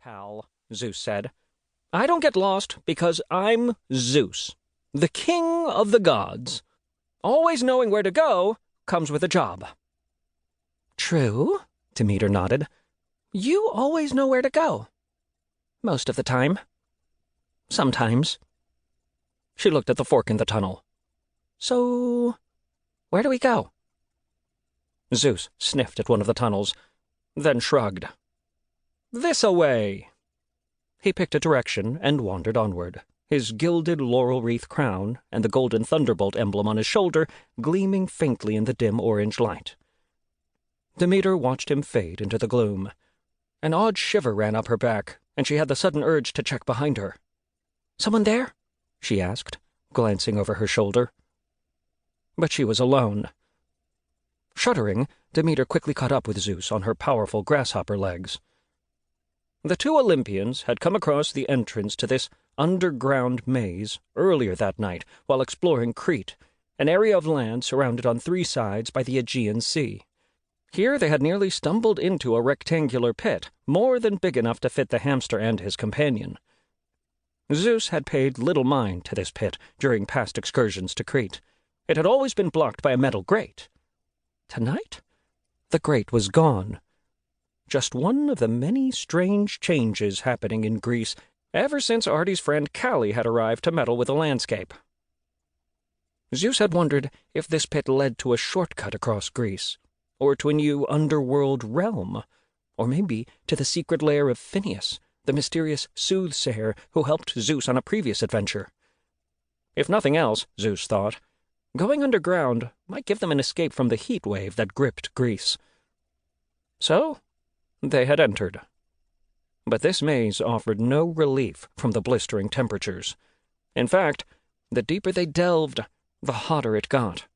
pal," Zeus said. "I don't get lost because I'm Zeus, the king of the gods. Always knowing where to go comes with a job." "True," Demeter nodded. "You always know where to go. Most of the time. Sometimes." She looked at the fork in the tunnel. "So, where do we go?" Zeus sniffed at one of the tunnels, then shrugged. "This-a-way." He picked a direction and wandered onward, his gilded laurel wreath crown and the golden thunderbolt emblem on his shoulder gleaming faintly in the dim orange light. Demeter watched him fade into the gloom. An odd shiver ran up her back, and she had the sudden urge to check behind her. "Someone there?" she asked, glancing over her shoulder. But she was alone. Shuddering, Demeter quickly caught up with Zeus on her powerful grasshopper legs. The two Olympians had come across the entrance to this underground maze earlier that night while exploring Crete, an area of land surrounded on three sides by the Aegean Sea. Here they had nearly stumbled into a rectangular pit, more than big enough to fit the hamster and his companion. Zeus had paid little mind to this pit during past excursions to Crete. It had always been blocked by a metal grate. Tonight, the grate was gone. Just one of the many strange changes happening in Greece ever since Artie's friend Callie had arrived to meddle with the landscape. Zeus had wondered if this pit led to a shortcut across Greece, or to a new underworld realm, or maybe to the secret lair of Phineus, the mysterious soothsayer who helped Zeus on a previous adventure. If nothing else, Zeus thought, going underground might give them an escape from the heat wave that gripped Greece. So they had entered. But this maze offered no relief from the blistering temperatures. In fact, the deeper they delved, the hotter it got.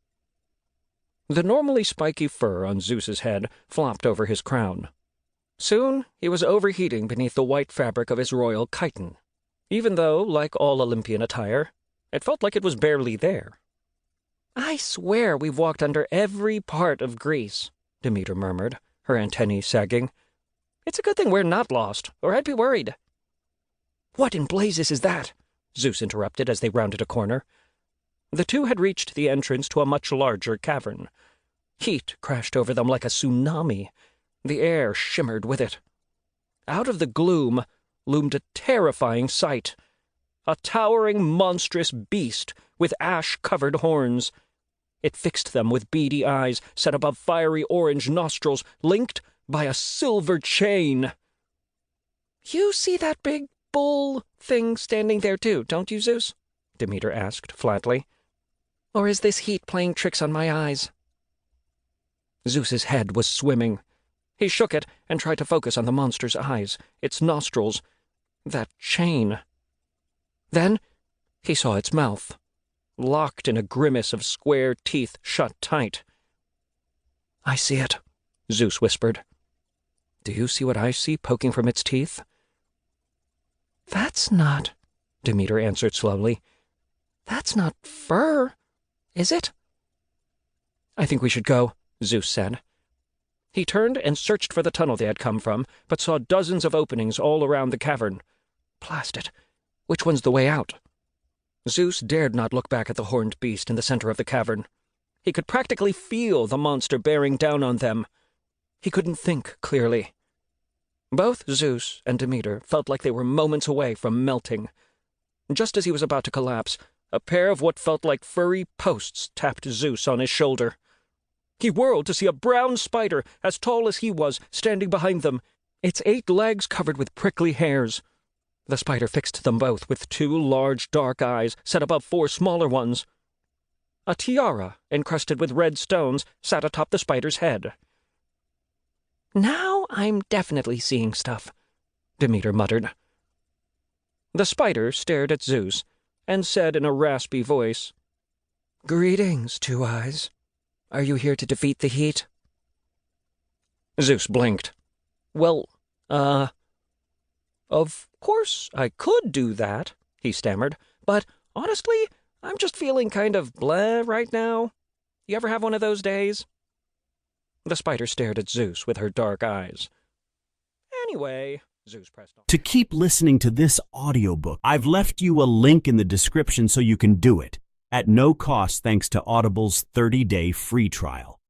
The normally spiky fur on Zeus's head flopped over his crown. Soon he was overheating beneath the white fabric of his royal chiton, even though, like all Olympian attire, it felt like it was barely there. "I swear we've walked under every part of Greece," Demeter murmured, her antennae sagging. "It's a good thing we're not lost, or I'd be worried." "What in blazes is that?" Zeus interrupted as they rounded a corner. The two had reached the entrance to a much larger cavern. Heat crashed over them like a tsunami. The air shimmered with it. Out of the gloom loomed a terrifying sight. A towering, monstrous beast with ash-covered horns. It fixed them with beady eyes set above fiery orange nostrils, linked by a silver chain. "You see that big bull thing standing there too, don't you, Zeus?" Demeter asked flatly. "Or is this heat playing tricks on my eyes?" Zeus's head was swimming. He shook it and tried to focus on the monster's eyes, its nostrils, that chain. Then he saw its mouth, locked in a grimace of square teeth shut tight. "I see it," Zeus whispered. "Do you see what I see poking from its teeth?" "That's not," Demeter answered slowly. "That's not fur, is it?" "I think we should go," Zeus said. He turned and searched for the tunnel they had come from, but saw dozens of openings all around the cavern. Blast it! Which one's the way out? Zeus dared not look back at the horned beast in the center of the cavern. He could practically feel the monster bearing down on them. He couldn't think clearly. Both Zeus and Demeter felt like they were moments away from melting. Just as he was about to collapse, a pair of what felt like furry posts tapped Zeus on his shoulder. He whirled to see a brown spider, as tall as he was, standing behind them, its 8 legs covered with prickly hairs. The spider fixed them both with 2 large dark eyes set above 4 smaller ones. A tiara, encrusted with red stones, sat atop the spider's head. "Now I'm definitely seeing stuff," Demeter muttered. The spider stared at Zeus and said in a raspy voice, "Greetings, Two Eyes. Are you here to defeat the heat?" Zeus blinked. "Well, of course I could do that," he stammered, "but honestly, I'm just feeling kind of blah right now. You ever have one of those days?" The spider stared at Zeus with her dark eyes. "Anyway," Zeus pressed on. To keep listening to this audiobook, I've left you a link in the description so you can do it, at no cost thanks to Audible's 30-day free trial.